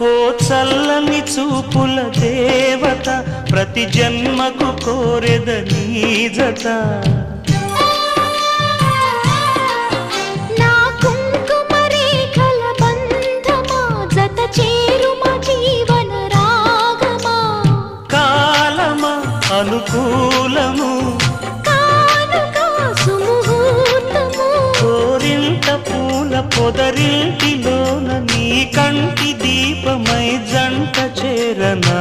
ఓ చల్లని చూపుల దేవత ప్రతి జన్మకు కోరెద నీ జత నా కుంకుమ రేఖల బంధమా జత చేరుమ జీవన రాగమా కాలమా అనుకూలము కానుక సుముహూర్తము కోరింట పూల పొదరింటిలోన నీ కంటి దీపమై జంట చేరనా